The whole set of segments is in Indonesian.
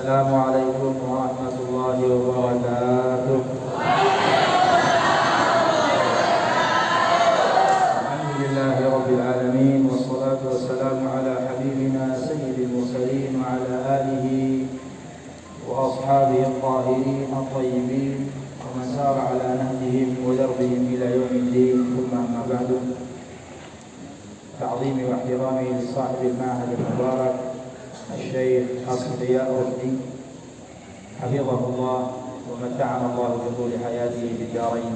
السلام عليكم ورحمة الله وبركاته. الحمد لله رب العالمين، والصلاة والسلام على حبيبنا سيد المرسلين وعلى آله وأصحابه الطاهرين الطيبين ومن سار على نهجهم ودربهم إلى يوم الدين. ثم أما بعد، تعظيمي واحترامي لصاحب المعهد المبارك الشيخ أصفياء رشدي حفظه الله ومتعنا الله بطول حياته في الدارين،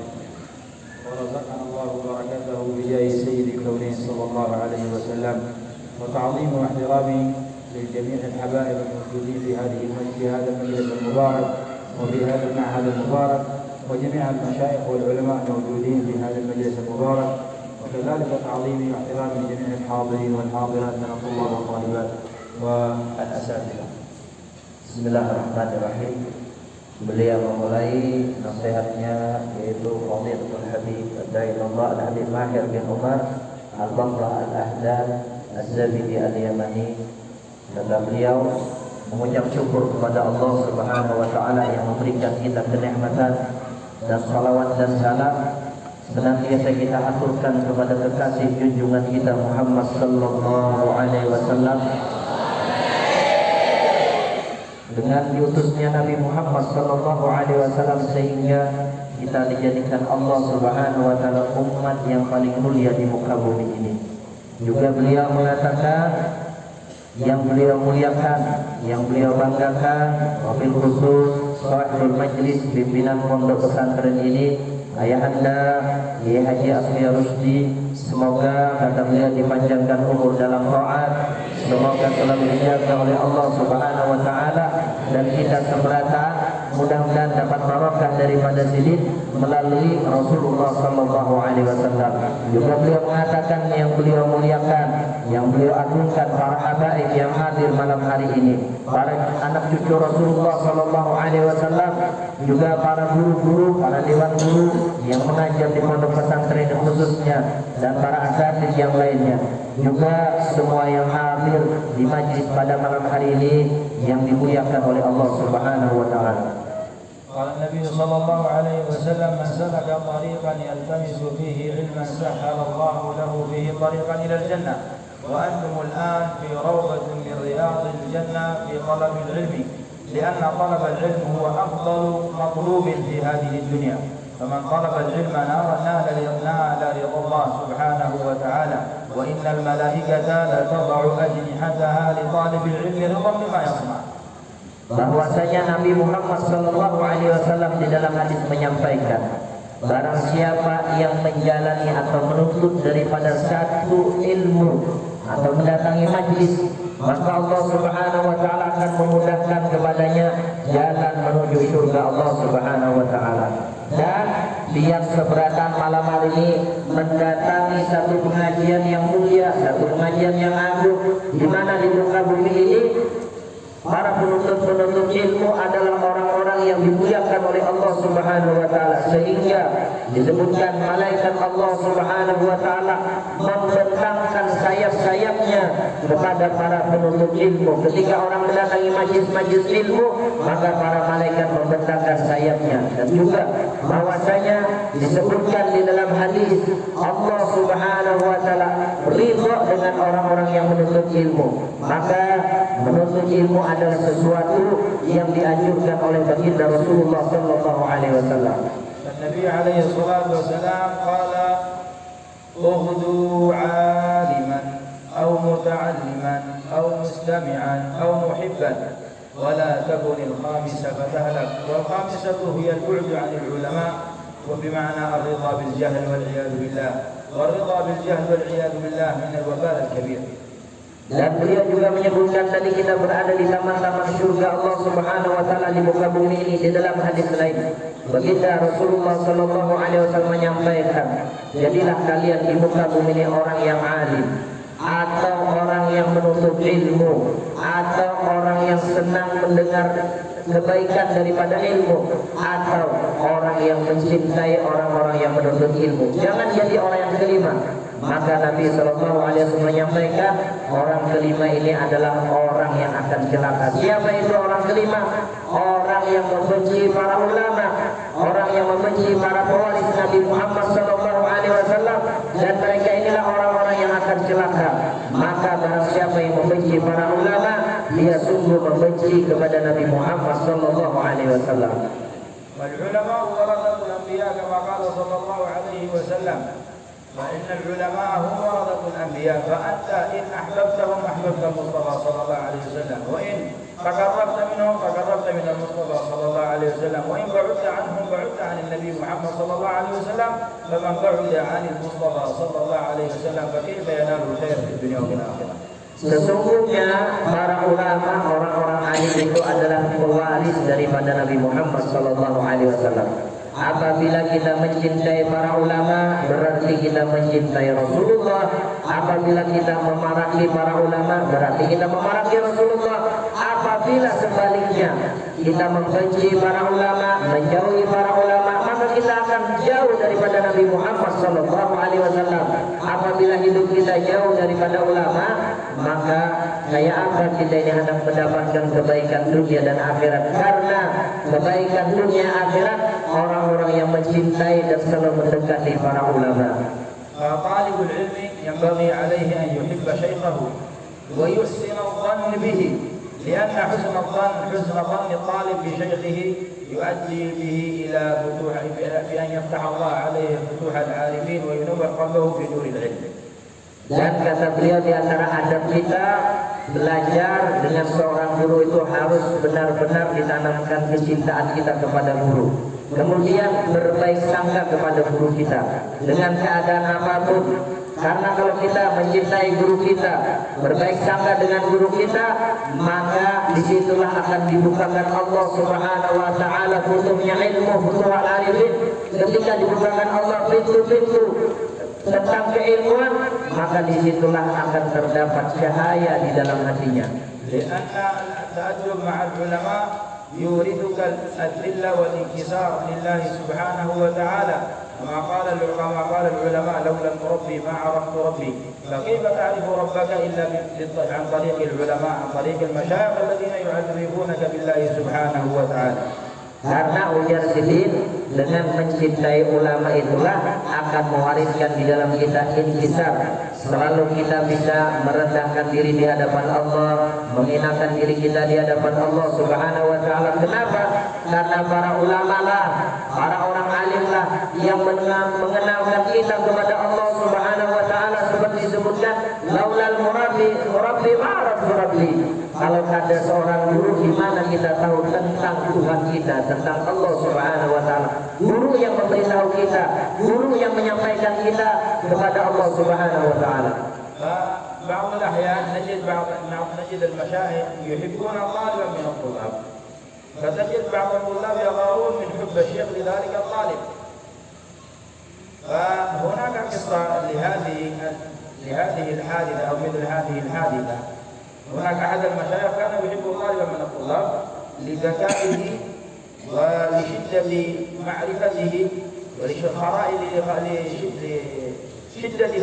ورزقنا الله بركته بجاه سيد الكونين صلى الله عليه وسلم. وتعظيم واحترامي لجميع الحبائب الموجودين في هذا المجلس المبارك وفي هذا المعهد المبارك، وجميع المشايخ والعلماء الموجودين في هذا المجلس المبارك، وكذلك تعظيمي واحترامي لجميع الحاضرين والحاضرات من الطلاب والطالبات والأساتذة. Bismillahirrahmanirrahim. Beliau memulai nasihatnya yaitu Fadhilatul Habib Ad-Dainullah Al-Habib Mahir bin Umar Al-Baqrah Al-Ahdan Az-Zabidi Al-Yamani. Kata beliau mengucap syukur kepada Allah Subhanahu wa taala yang memberikan kita kenikmatan, dan salawat dan salam senantiasa kita aturkan kepada kekasih junjungan kita Muhammad sallallahu alaihi wasallam. Dengan diutusnya Nabi Muhammad sallallahu alaihi wasallam sehingga kita dijadikan Allah Subhanahu wa taala umat yang paling mulia di muka bumi ini. Juga beliau mengatakan yang beliau muliakan, yang beliau banggakan, wabil khusus sahibul majlis pimpinan pondok pesantren ini, Ayahanda Kiai Haji Asfiyah Rusdi. Semoga kata beliau dipanjangkan umur dalam taat, semoga selalu dijaga oleh Allah Subhanahu wa taala, dan kita semerata mudah-mudahan dapat barokah daripada sini melalui Rasulullah sallallahu alaihi wasallam. Juga beliau mengatakan yang beliau muliakan, yang beliau agungkan para habaib yang hadir malam hari ini, para anak cucu Rasulullah sallallahu alaihi wasallam, juga para guru-guru, para dewan guru yang mengajar di pondok pesantren khususnya, dan para asatidz yang lainnya, juga semua yang hadir di majlis pada malam hari ini yang dimuliakan oleh Allah Subhanahu wa taala. قال النبي صلى الله عليه وسلم: من سلك طريقا يلتمس فيه علما سهل الله له به طريقا إلى الجنة. وأنتم الآن في روضة من رياض الجنة في طلب العلم، لأن طلب العلم هو أفضل مطلوب في هذه الدنيا. فمن طلب العلم نال رضا الله سبحانه وتعالى، وإن الملائكة لتضع أجنحتها لطالب العلم رضا بما يصنع. Bahwasanya Nabi Muhammad sallallahu alaihi wasallam di dalam hadis menyampaikan, barang siapa yang menjalani atau menuntut daripada satu ilmu atau mendatangi majlis, maka Allah Subhanahu wa taala akan memudahkan kepadanya jalan menuju surga Allah Subhanahu wa taala. Dan lihat keberadaan malam hari ini mendatangi satu pengajian yang mulia, satu pengajian yang agung, di mana di muka bumi ini para penuntut ilmu adalah orang-orang yang dimuliakan oleh Allah Subhanahu wa taala, sehingga disebutkan malaikat Allah Subhanahu wa taala membentangkan sayap-sayapnya kepada para penuntut ilmu. Ketika orang mendatangi majlis-majlis ilmu, maka para malaikat membentangkan sayapnya. Dan juga bahwasanya disebutkan di dalam hadis, Allah Subhanahu wa taala ridha dengan orang-orang yang menuntut ilmu. Maka menuntut ilmu adalah sesuatu yang dianjurkan oleh baginda Rasulullah sallallahu alaihi wasallam. Nabi alaihi salatu wasalam qala: "Ughdu 'aliman aw muta'alliman aw mustami'an aw muhibban wa la takun al-khamisah fatahlak." Wal khamisatu hiya al-bu'd 'an al-ulama wa bima'na ar-ridha bil jahl wal 'iyad billah. Wal ridha bil jahl wal 'iyad billah min al-wabal al-kabir. Dan beliau juga menyebutkan tadi kita berada di taman-taman surga Allah Subhanahu wa taala di muka bumi ini. Di dalam hadis lain baginda Rasulullah sallallahu alaihi wasallam menyampaikan, jadilah kalian di muka bumi ini orang yang alim, atau orang yang menuntut ilmu, atau orang yang senang mendengar kebaikan daripada ilmu, atau orang yang mencintai orang-orang yang menuntut ilmu. Jangan jadi orang yang kelima. Maka Nabi Shallallahu Alaihi Wasallam menyampaikan orang kelima ini adalah orang yang akan celaka. Siapa itu orang kelima? Orang yang membenci para ulama, orang yang membenci para pewaris Nabi Muhammad Shallallahu Alaihi Wasallam, dan mereka inilah orang-orang yang akan celaka. Maka barang siapa yang membenci para ulama, dia sungguh membenci kepada Nabi Muhammad Shallallahu Alaihi Wasallam. والعلماء ورثة الأنبياء كما قال صلى الله عليه وسلم فإن العلماء هم ورثة الأنبياء فأنت إن أحببتهم أحببت المصطفى صلى الله عليه وسلم وإن تقربت منهم تقربت من المصطفى صلى الله عليه وسلم وإن بعدت عنهم بعدت عن النبي محمد صلى الله عليه وسلم فمن بعد عن المصطفى صلى الله عليه وسلم فكيف ينال الخير في الدنيا وفي الآخرة. Sesungguhnya para ulama, orang-orang alim itu adalah pewaris daripada Nabi Muhammad Sallallahu Alaihi Wasallam. Apabila kita mencintai para ulama, berarti kita mencintai Rasulullah. Apabila kita memarahi para ulama, berarti kita memarahi Rasulullah. Apabila sebaliknya kita membenci para ulama, menjauhi para ulama, maka kita akan jauh daripada Nabi Muhammad Sallallahu Alaihi Wasallam. Apabila hidup kita jauh daripada ulama, maka kayak apa kita ini hendak mendapatkan kebaikan dunia dan akhirat? Karena kebaikan dunia akhirat orang-orang yang mencintai dan selalu mendekati para ulama. طالب العلم ينبغي عليه أن يحب شيخه ويحسن الظن به لأن حسن ظن الطالب بشيخه يؤدي به إلى فتوح بأن يفتح الله عليه فتوح العارفين وينور قلبه في نور العلم. Dan kata beliau di antara adab kita belajar dengan seorang guru itu harus benar-benar ditanamkan kecintaan kita kepada guru. Kemudian berbaik sangka kepada guru kita dengan keadaan apapun. Karena kalau kita mencintai guru kita, berbaik sangka dengan guru kita, maka disitulah akan dibukakan Allah Subhanahu Wa Taala kutubnya ilmu, kutub al-arifin. Ketika dibukakan Allah pintu-pintu tentang keilmuan, maka disitulah akan terdapat cahaya di dalam hatinya. Karena ta'addub ma'al ulama yurithuka al-dhilla wal inkisar lillahi subhanahu wa ta'ala. Kama qala al-ulama lawla al-murabbi ma 'araftu rabbi. فكيف تعرف ربك إلا عن طريق العلماء عن طريق المشايخ الذين يعرفونك بالله سبحانه وتعالى. Karena ujar Sidin, dengan mencintai ulama itulah akan mewariskan di dalam kita inkisar. Selalu kita bisa merendahkan diri di hadapan Allah, menghinakan diri kita di hadapan Allah Subhanahu Wa Taala. Kenapa? Karena para ulama lah, para orang alim lah yang mengenalkan kita kepada Allah Subhanahu Wa Taala, seperti disebutkan laulal murabbi ma'araf rabbi. Kalau ada seorang guru, di mana kita tahu tentang Tuhan kita, tentang Allah Subhanahu Wa Taala. Guru yang memberitahu kita, guru yang menyampaikan kita kepada Allah Subhanahu Wa Taala. بعض الأحيان نجد المشايخ يحبون طالبا من الطلاب، فتجد بعض الطلاب يغارون من حب الشيخ لذلك الطالب. فهناك قصة لهذه الحادثة أو مثل هذه الحادثة. هناك أحد المشايخ كان يحب طالبا من الطلاب لذكائه ولشدة معرفته لشدة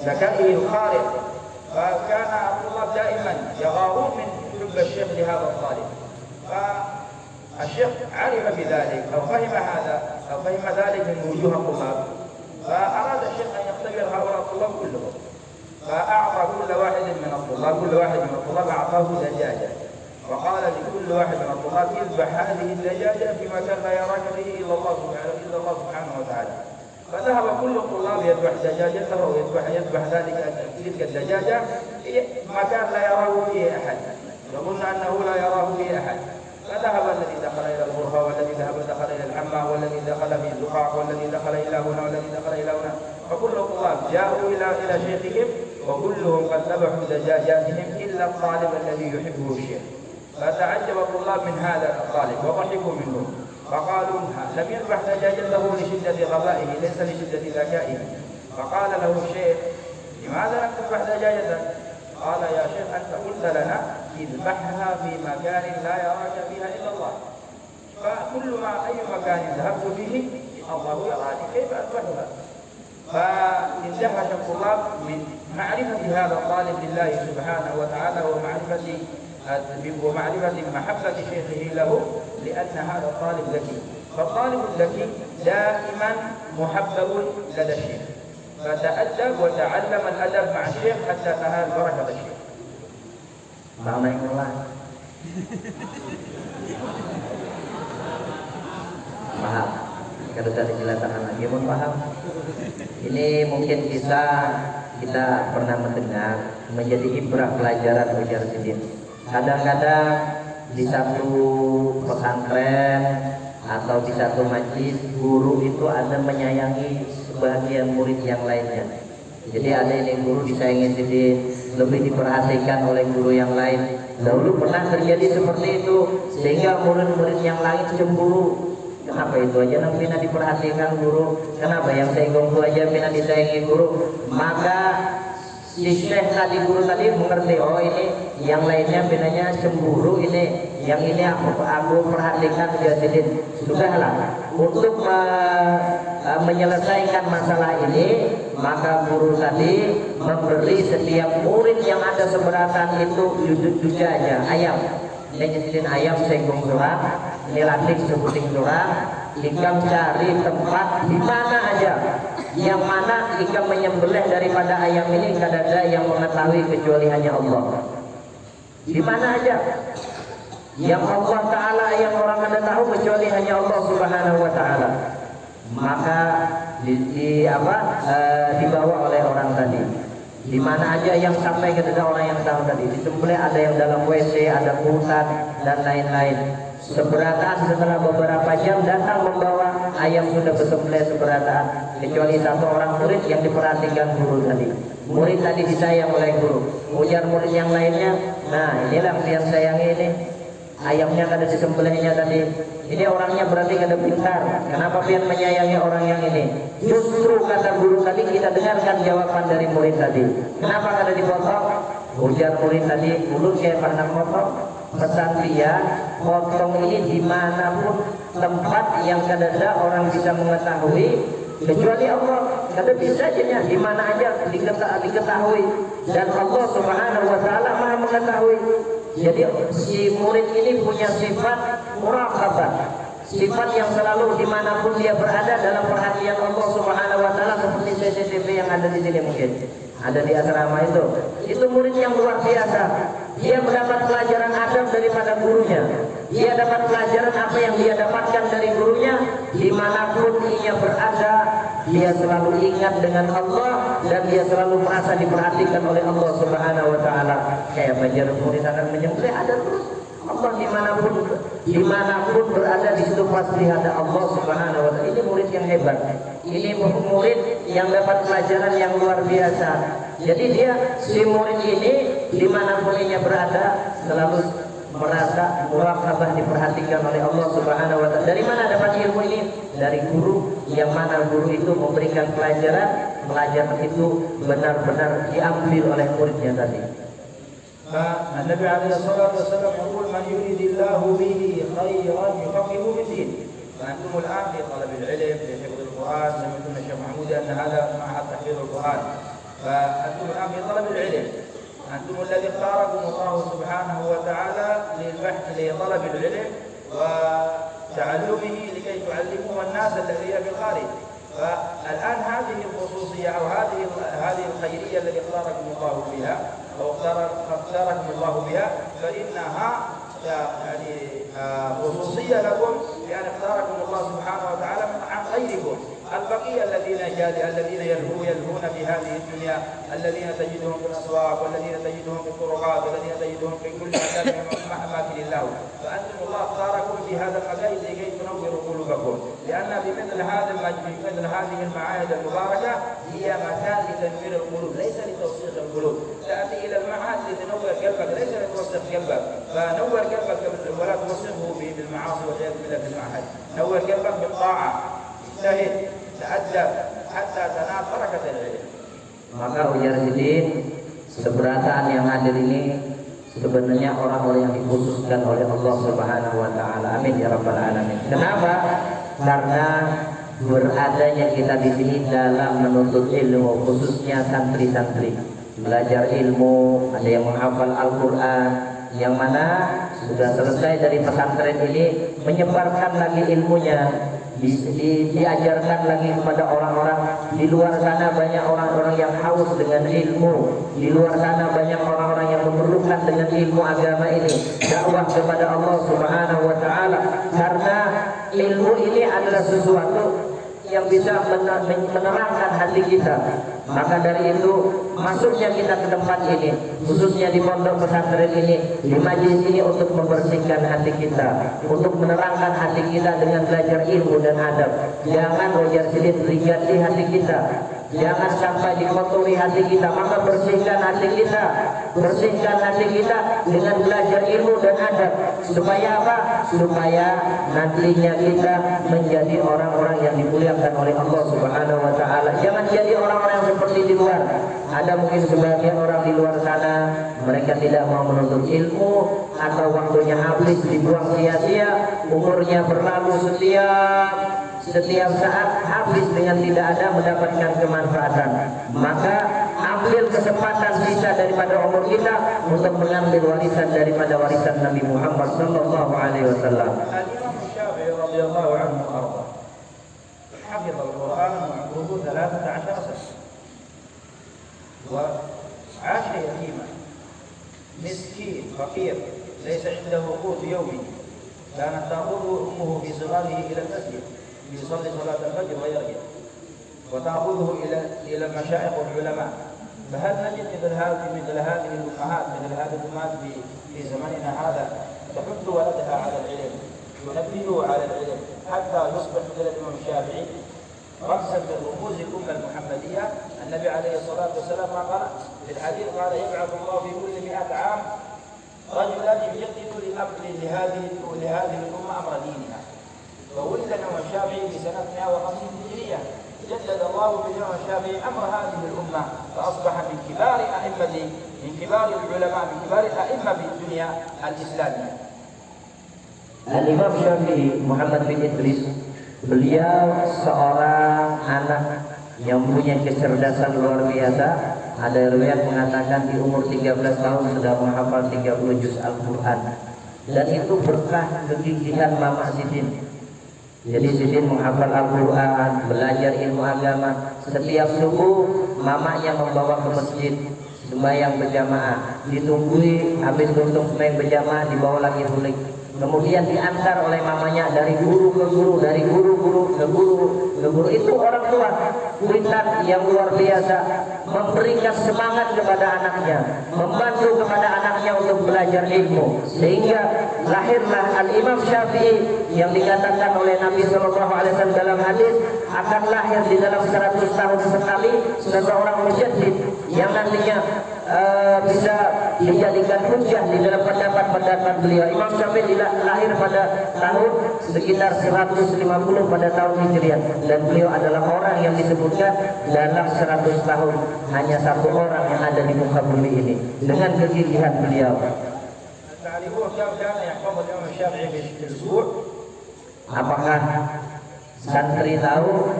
ذكائه الخارق. فكان الطلاب دائما يغارون من حب الشيخ لهذا الطالب. فالشيخ عرف بذلك أو فهم هذا أو فهم ذلك من وجوه الطلاب، فأراد الشيخ أن يختبر هؤلاء الطلاب كلهم. فأعطى كل واحد من الطلاب أعطاه دجاجة، وقال لكل واحد من الطلاب اذبح هذه الدجاجة في مكان لا يراك فيه إلا الله سبحانه وتعالى. فذهب كل الطلاب يذبح دجاجته ويذبح تلك الدجاجة في مكان لا يراه فيه أحد، يظن أنه لا يراه فيه أحد. فذهب الذي دخل إلى الغرفة، والذي دخل إلى الحمام، والذي دخل في الزقاق، والذي دخل إلى هنا، والذي دخل إلى هنا. فكل الطلاب جاءوا إلى شيخهم وكلهم قد ذبحوا دجاجاتهم إلا الطالب الذي يحبه الشيخ. فتعجب الطلاب من هذا الطالب وضحكوا منه، فقالوا لم يذبح دجاجته لشدة غبائه ليس لشدة ذكائه. فقال له الشيخ لماذا لم تذبح دجاجتك؟ قال يا شيخ أنت قلت لنا اذبحها في مكان لا يراك فيها إلا الله، فكل ما أي مكان ذهبت فيه الله يراني كيف أذبحها؟ فاندهش الطلاب من معرفة هذا الطالب لله سبحانه وتعالى ومعرفة محبة شيخه له، لأن هذا الطالب ذكي، فالطالب الذكي دائما محبب لدى الشيخ، فتأدب وتعلم الأدب مع الشيخ حتى تنال بركة الشيخ. Paham? Kalau tadi dijelaskan lagi pun paham. Ini mungkin kita pernah mendengar, menjadi ibrah pelajaran ujar sidin. Kadang-kadang di satu pesantren atau di satu majlis, guru itu ada menyayangi sebagian murid yang lainnya. Jadi ada ini guru disayangi sidin, lebih diperhatikan oleh guru yang lain. Dahulu pernah terjadi seperti itu, sehingga murid-murid yang lain cemburu. Kenapa itu aja nang pina diperhatikan guru? Kenapa yang saya gonggu aja pina disayangi guru? Maka si syekh tadi, guru tadi mengerti, oh ini yang lainnya pinanya cemburu, ini yang ini aku perhatikan dia sidin. Sudahlah, untuk menyelesaikan masalah ini, maka guru tadi memberi setiap murid yang ada seberatan itu jujur aja ayam. Dia nyediain ayam segong surang, ini latih sebuting surang, ikam cari tempat di mana aja, yang mana ikam menyembelih daripada ayam ini tidak ada yang mengetahui kecuali hanya Allah. Di mana aja, yang Allah Taala yang orang ada tahu kecuali hanya Allah Subhanahu Wa Taala. Maka dibawa oleh orang tadi. Di mana aja yang sampai kepada orang yang tahu tadi, disembelih, ada yang dalam WC, ada hutan dan lain-lain. Seberatan setelah beberapa jam datang membawa ayam sudah bersembelih seberatan, kecuali satu orang murid yang diperhatikan guru tadi. Murid tadi disayang oleh guru. Ujar murid yang lainnya, nah inilah yang sayangi ini. Ayamnya kada disembelihnya tadi. Ini orangnya berarti kada pintar. Kenapa pian menyayangi orang yang ini? Justru kata guru tadi, kita dengarkan jawaban dari murid tadi. Kenapa kada dipotong? Ujar murid tadi, mulut kayak pernah potong. Pesan dia, potong ini dimanapun tempat yang kada ada orang bisa mengetahui kecuali Allah. Kada bisa aja, di mana aja diketahui, dan Allah Subhanahu Wa Taala Maha mengetahui. Jadi si murid ini punya sifat muraqabah, sifat yang selalu dimanapun dia berada dalam perhatian Allah Subhanahu Wa Taala, seperti CCTV yang ada di sini mungkin ada di asrama itu. Itu murid yang luar biasa. Dia mendapat pelajaran adab daripada gurunya. Dia dapat pelajaran apa yang dia dapatkan dari gurunya. Dimanapun ia berada, dia selalu ingat dengan Allah, dan dia selalu merasa diperhatikan oleh Allah Subhanahu Wa Taala. Kayak belajar murid akan menyembelih, ada terus Allah dimanapun berada, di situ pasti ada Allah Subhanahu Wa Taala. Ini murid yang hebat. Ini murid yang dapat pelajaran yang luar biasa. Jadi si murid ini dimanapun ia berada selalu merasa muraqabah, diperhatikan oleh Allah Subhanahu Wa Taala. Dari mana dapat ilmu ini? Dari guru, yang mana guru itu memberikan pelajaran itu benar-benar diambil oleh muridnya tadi. فالنبي عليه الصلاة والسلام يقول من يريد الله به خيرا يفقهه في الدين. فأنتم الآن في طلب العلم، في حفظ القرآن، كما يقول الشيخ محمود أن هذا معهد تحفيظ القرآن. فأنتم الآن في طلب العلم، أنتم الذي اختاركم الله سبحانه وتعالى للبحث لطلب العلم وتعلمه لكي تعلموه الناس الذين في الخارج. فالآن هذه الخصوصية أو هذه الخيرية التي اختاركم الله فيها أو اختاركم الله بها، فإنها يعني خصوصية لكم، لأن اختاركم الله سبحانه وتعالى عن غيركم. البقية الذين يلهون في هذه الدنيا، الذين تجدهم في الأسواق، والذين تجدهم في الطرقات، والذين تجدهم في كل مكان من أماكن الله. فأنتم الله اختاركم في هذا المكان لكي تنوروا قلوبكم، لأن بمثل هذه المعاهد المباركة هي مكان لتنوير القلوب، ليس لتوسيخ القلوب. تأتي إلى المعهد لتنور قلبك، ليس لتوسخ قلبك. فنور قلبك ولا توسخه بالمعاصي والعياذ بالله في المعهد. نور قلبك بالطاعة، اجتهد، تأدب حتى تنال بركة العلم. Maka ujar sidin, seberatan yang hadir ini sebenarnya orang-orang yang dikhususkan oleh Allah Subhanahu Wa Taala. Amin ya rabbal alamin. Kenapa? Karena beradanya kita di sini dalam menuntut ilmu, khususnya santri-santri belajar ilmu. Ada yang menghafal Al-Quran, yang mana sudah selesai dari pesantren ini menyebarkan lagi ilmunya, diajarkan lagi kepada orang-orang di luar sana. Banyak orang-orang yang haus dengan ilmu di luar sana, banyak orang-orang yang memerlukan dengan ilmu agama ini, dakwah kepada Allah Subhanahu wa taala, karena ilmu ini adalah sesuatu yang bisa menerangkan hati kita. Maka dari itu masuknya kita ke tempat ini, khususnya di pondok pesantren ini, di majelis ini, untuk membersihkan hati kita, untuk menerangkan hati kita dengan belajar ilmu dan adab. Jangan wajar sedikit berganti hati kita, jangan sampai dikotori hati kita. Maka bersihkan hati kita, bersihkan hati kita dengan belajar ilmu dan adab. Supaya apa? Supaya nantinya kita menjadi orang-orang yang dimuliakan oleh Allah Subhanahu wa taala. Jangan jadi orang-orang yang seperti di luar. Ada mungkin sebagian orang di luar sana, mereka tidak mau menuntut ilmu, atau waktunya habis dibuang sia-sia, umurnya berlalu setiap saat habis dengan tidak ada mendapatkan kemanfaatan. Maka ambil kesempatan sisa daripada umur kita untuk mengambil warisan daripada warisan Nabi Muhammad sallallahu alaihi wasallam. الإمام الشافعي رضي الله عنه وأرضاه حفظ القرآن وعمره 13 سنة، وعاش يتيما مسكين فقير ليس عنده قوت يومي. كانت تأخذه أمه في صغاره إلى المسجد ليصلي صلاة الفجر ويرجع، وتأخذه إلى المشايخ والعلماء. فهل نجد مثل هذه الأمهات في زمننا هذا تحث ولدها على العلم، تنبهه على العلم حتى يصبح مثل الإمام الشافعي رأسا من رموز الأمة المحمدية؟ النبي عليه الصلاة والسلام قال في الحديث، قال يبعث الله في كل 100 عام رجلا يجدد لهذه الأمة أمر دينها. فولد الإمام الشافعي في سنة 150 هجرية، جدد الله بالإمام الشافعي أمر هذه الأمة، فأصبح من كبار العلماء، من كبار الأئمة في الدنيا الإسلامية. Al-Imam Syafi'i Muhammad bin Idris, beliau seorang anak yang punya kecerdasan luar biasa. Ada riwayat mengatakan di umur 13 tahun sudah menghafal 30 juz Al-Quran, dan itu berkah kegigihan Mama Sidin. Jadi Sidin menghafal Al-Quran, belajar ilmu agama. Setiap subuh mamanya membawa ke masjid sembahyang berjamaah, ditungguin, habis untuk sembahyang berjamaah dibawa lagi balik. Kemudian diantar oleh mamanya dari guru ke guru, dari guru ke guru. Itu orang tua kuitan yang luar biasa, memberikan semangat kepada anaknya, membantu kepada anaknya untuk belajar ilmu, sehingga lahirlah Al-Imam Syafi'i yang dikatakan oleh Nabi SAW dalam hadis akan lahir di dalam 100 tahun sekali seseorang mujaddid yang nantinya bisa dijadikan hujah di dalam pendapat beliau. Imam Syafi'i lahir pada tahun sekitar 150 pada tahun Hijriah, dan beliau adalah orang yang disebutkan dalam 100 tahun hanya satu orang yang ada di muka bumi ini dengan kegigihan beliau. Apakah santri tahu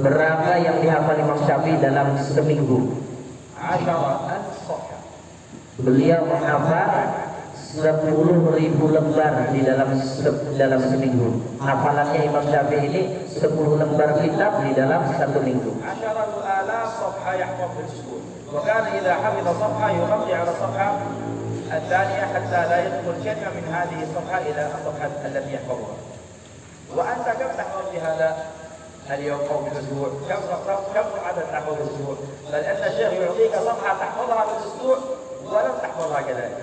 berapa yang dihafal Imam Syafi'i dalam seminggu? Beliau menghafal 10.000 lembar di dalam seminggu. Hafalannya Imam Syafi'i ini 10 lembar kitab di dalam satu minggu. 10,000 صفحة يحفظ في الأسبوع، وكان إذا حفظ صفحة يغطي على الصفحة الثانية حتى لا يدخل كلمة من هذه الصفحة إلى الصفحة التي يحفظها. وأنت كم تحفظ في هذا اليوم أو في الأسبوع؟ كم عدد تحفظ في الأسبوع؟ بل أن الشيخ يعطيك صفحة تحفظها في الأسبوع ولم تحفظها كذلك.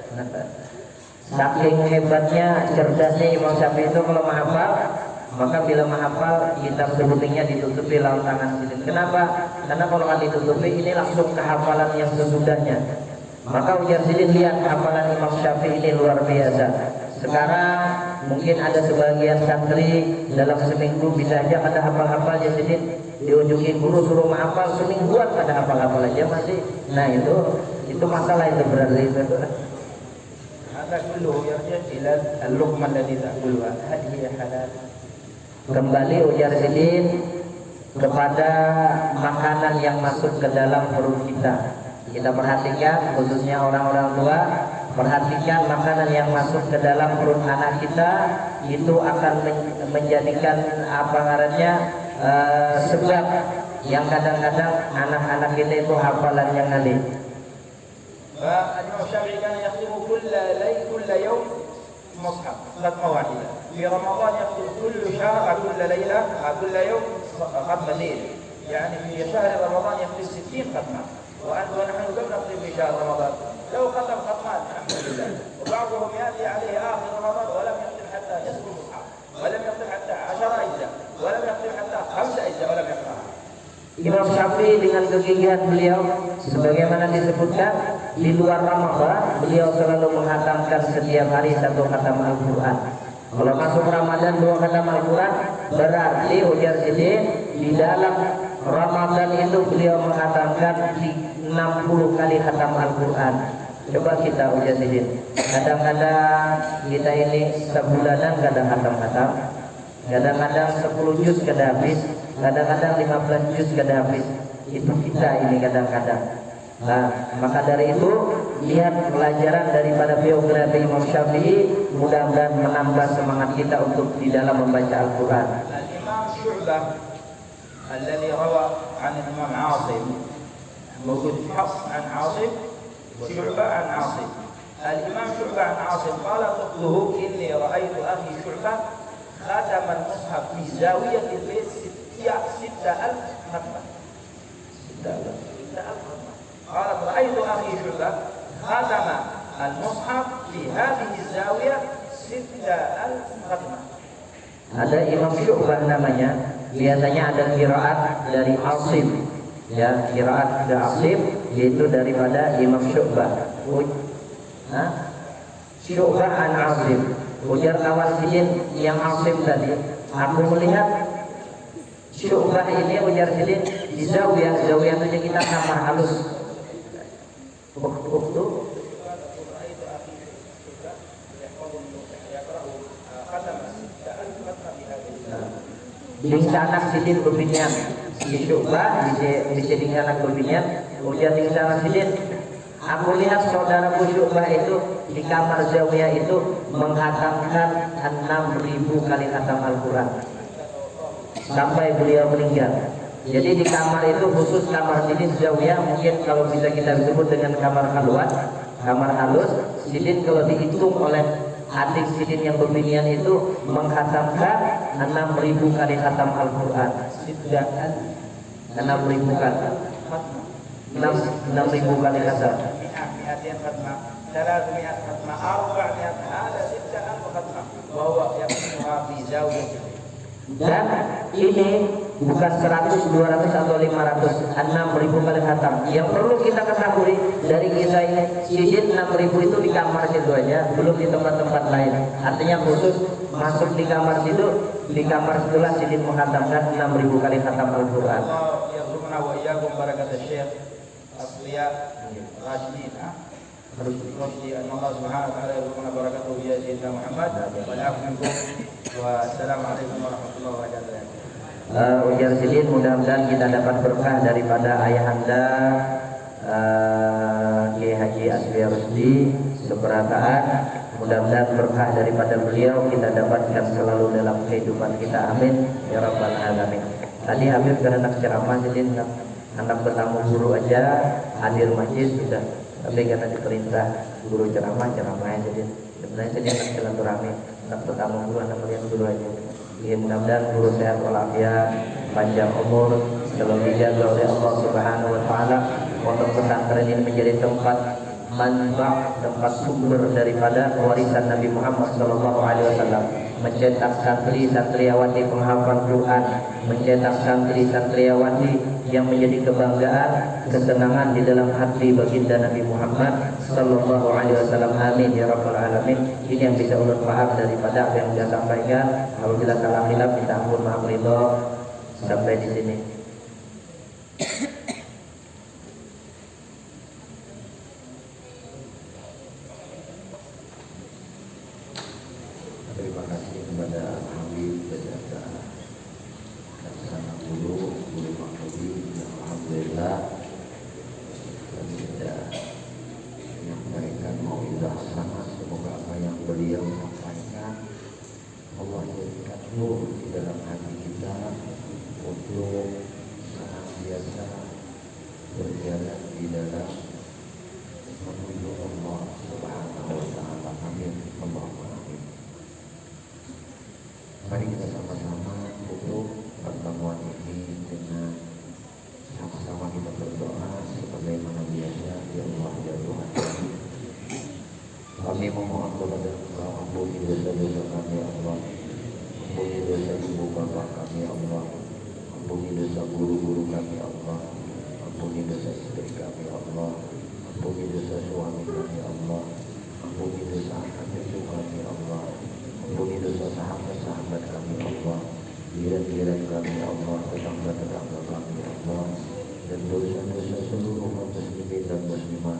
Saking hebatnya, cerdasnya Imam Syafi'i itu kalau menghafal, maka bila menghafal kitab sebelumnya ditutupi lawan tangan Sidin. Kenapa? Karena kalau nggak ditutupi ini langsung ke hafalan yang sesudahnya. Maka ujar Sidin, lihat hafalan Imam Syafi'i ini luar biasa. Sekarang mungkin ada sebagian santri dalam seminggu bisa aja pada hafal-hafal ya Sidin, diunjukin guru suruh menghafal semingguan pada hafal-hafal aja masih. Nah itu masalah itu berarti itu. هذا كله يرجع إلى اللقمة التي تأكلها، هل هي حلال؟ Kembali ujar Sidin, kepada makanan yang masuk ke dalam perut kita. Kita perhatikan, khususnya orang-orang tua, perhatikan makanan yang masuk ke dalam perut anak kita, itu akan menjadikan apa ngarannya sebab yang kadang-kadang anak-anak kita itu hafalannya ngalih. فالإمام الشافعي كان يختم كل يوم مصحف ختمة واحدة. في رمضان يختم كل شهر كل ليلة كل يوم ختمتين. يعني في شهر رمضان يختم 60 ختمة. ونحن كم نختم في شهر رمضان؟ لو ختم ختمان الحمد لله. وبعضهم يأتي عليه آخر رمضان ولم يختم حتى نصف المصحف، ولم يختم حتى 10 أجزاء، ولم يختم حتى 5 أجزاء ولم يقرأها. Imam Syafi'i dengan kegigihan beliau, sebagaimana disebutkan, di luar Ramadan beliau selalu menghatamkan setiap hari 1 khatam Al-Quran. Kalau masuk Ramadan 2 khatam Al-Quran, berarti ujar sini di dalam Ramadan itu beliau menghatamkan 60 kali khatam Al-Quran. Coba kita ujar sini. Kadang-kadang kita ini sebulanan kadang khatam-khatam, kadang-kadang 10 juz kada habis, kadang-kadang 15 juz kada habis. Itu kita ini kadang-kadang. Nah, maka dari itu lihat pelajaran daripada biografi Imam Syafi'i, mudah-mudahan menambah semangat kita untuk di dalam membaca Al-Quran. Al-Imam Syu'bah الذي روى عن الإمام عاصم موجود في حفص عن عاصم وشعبة عن عاصم. الإمام شعبة عن عاصم قال قلته إني رأيت أخي شعبة ختم المصحف في زاوية البيت 6,000 ختمة. 6,000 ختمة. قال رأيت أخي شعبة ختم المصحف في هذه الزاوية 6,000 ختمة. Ada Imam Syu'bah namanya, biasanya ada qiraat dari Asim, ya, qiraat dari Asim, yaitu daripada Imam Syu'bah. Syu'bah an Asim. Ujar kawan sidin yang Asim tadi, aku melihat Syu'bah ini ujar sidin di zawiyah itu kita kamar halus. Di sana sidin berbinyan, di Syu'bah di sini anak berbinyan. Ujar di sana sidin, aku lihat saudaraku Syu'bah itu di kamar zawiyah itu menghatamkan 6.000 kali khatam Al-Quran sampai beliau meninggal. Jadi di kamar itu khusus kamar sidin zawiyah, mungkin kalau bisa kita sebut dengan kamar halwat, kamar halus. Sidin kalau dihitung oleh adik sidin yang berbinyan itu menghatamkan 6.000 kali khatam Al-Quran. 6.000 kali. 6.000 kali khatam. 200 ختمة 300 ختمة 400 هذا 6,000 ختمة وهو يختمها في زاوية. Dan ini bukan 100, 200 atau 500, 6.000 kali khatam. Yang perlu kita ketahui dari kisah ini, sidin 6.000 itu di kamar situ aja, belum di tempat-tempat lain. Artinya khusus masuk di kamar situ, di kamar situlah sidin menghatamkan 6.000 kali khatam Al-Quran. Allah yarzuqna wa iyyakum barakat asy-syekh Asliya Rashidin. Rusdi Allah Subhanahu wa taala yarzuqna barakatuhu ya sayyidina Muhammad wa na'fu minkum wa assalamu alaikum warahmatullahi wabarakatuh. Ujar sidin, mudah-mudahan kita dapat berkah daripada ayahanda Kiai Haji Asliya Rusdi Seberataan. Mudah-mudahan berkah daripada beliau kita dapatkan selalu dalam kehidupan kita. Amin ya rabbal alamin. Tadi Habib karena ceramah sidin anak bertamu guru aja hadir masjid sudah, tapi karena diperintah guru ceramahnya jadi sebenarnya sedih anak silaturahmi, anak bertamu guru anak melihat guru aja. Ya, mudah-mudahan guru sehat walafiat, panjang umur, selalu dijaga oleh Allah Subhanahu wa taala. Pondok pesantren ini menjadi tempat manfaat, tempat sumber daripada warisan Nabi Muhammad sallallahu alaihi wasallam. Mencetak santri-santriawati penghafal Quran, mencetak santri-santriawati yang menjadi kebanggaan, kesenangan di dalam hati baginda Nabi Muhammad sallallahu alaihi wasallam. Amin ya rabbal alamin. Ini yang bisa ulun paham daripada apa yang saya sampaikan. Apabila salah khilaf minta ampun, maaf ridho. Sampai di sini. Terima kasih kepada Habib Beserta Laksana Guru nur di dalam hati kita untuk senantiasa berjalan di dalam menuju Allah Subhanahu wa taala. Amin. Allahumma amin. Mari kita sama-sama tutup pertemuan ini dengan sama-sama kita berdoa sebagaimana biasa. Ya Allah ya Tuhan kami memohon kepada Engkau, ampuni dosa-dosa kami ya Allah, ampuni dosa ibu bapak kami ya Allah, ampuni dosa guru-guru kami ya Allah, ampuni dosa istri kami ya Allah, ampuni dosa suami kami ya Allah, ampuni dosa anak cucu kami ya Allah, ampuni dosa sahabat-sahabat kami ya Allah, jiran-jiran kami ya Allah, tetangga-tetangga kami ya Allah, dan dosa-dosa seluruh umat muslimin dan muslimat,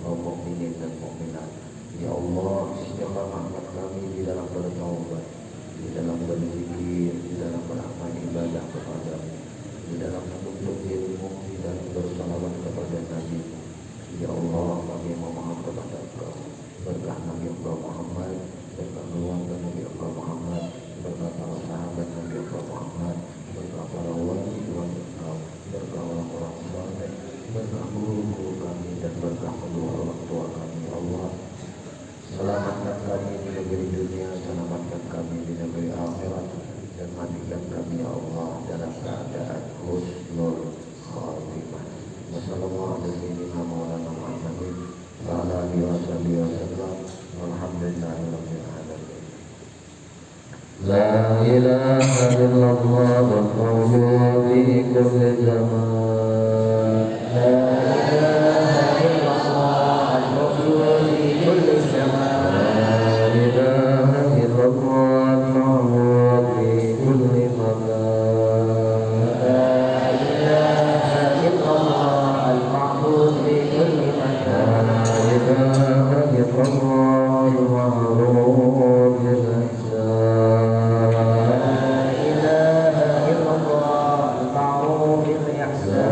kaum mukminin dan mukminat. Ya Allah, istiqamahkan kami di dalam bertaubat, di dalam berzikir, di dalam beramal ibadah kepada-Mu, di dalam menuntut ilmu, di dalam bersalawat kepada Nabi. Ya Allah, kami memohon kepada Engkau berkah Nabi Allah Muhammad, berkah keluarga Nabi Allah Muhammad, berkah para sahabat Nabi Allah Muhammad, berkah para wali-wali Engkau, berkah orang-orang saleh, berkah guru-guru kami dan berkah kedua orang tua kami. Ya Allah, selamatkan kami di negeri dunia, selamatkan kami di negeri akhirat, dan matikan kami ya Allah dalam keadaan husnul khatimah. Wassalamualaikum warahmatullahi wabarakatuh. Alhamdulillahirabbil alamin. La ilaha illallah wal qawlu fi kulli zaman. La ilaha illallah wal qawlu fi kulli zaman. La ilaha illallah wal qawlu fi kulli makan. La ilaha illallah wal qawlu fi kulli makan. La ilaha illallah wal ma'ruf bil ihsan. La ilaha illallah wal ma'ruf bil ihsan. La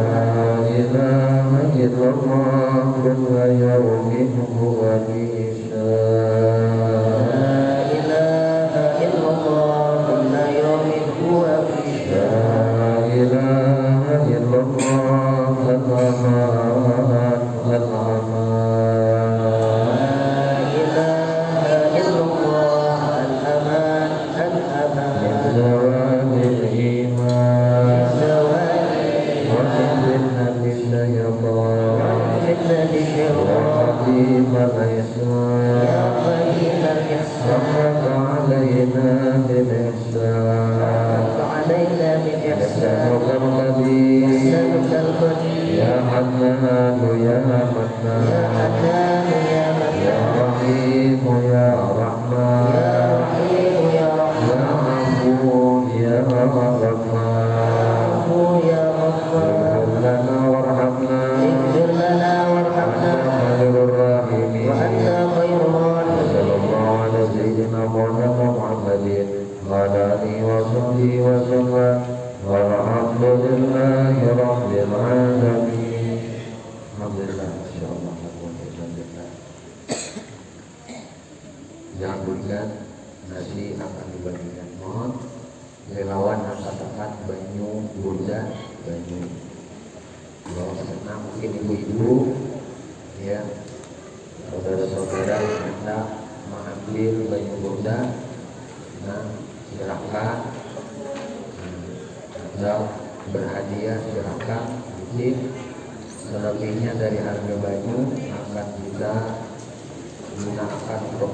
ilaha illallah kulla yawmin huwa fi sya'an. La ilaha illallah kulla yawmin huwa fi sya'an. La ilaha illallah al-aman al-aman. La ilaha illallah al-aman al-aman. Min zawalil iman, wa min fitnatis syaitan, وقيم الإحسان وقف علينا بالإحسان نسألك القدير يا حنان يا منان يا رحيم يا رحمن يا عفو يا غفار اغفر لنا وارحمنا خير الراحمين. صلى الله على سيدنا مولانا محمد وعلى آله وصحبه وسلم والحمد لله رب العالمين. Alhamdulillah, insyaallah. Jangan berikan nasi akan dibagikan. Mohon relawan angkat-angkat banyu burda banyu. Kalau senang mungkin ibu-ibu ya, saudara-saudara hendak mengambil banyu burda, nah silakan. Atau berhadiah silakan. Mungkin selebihnya dari harga banyu akan kita gunakan untuk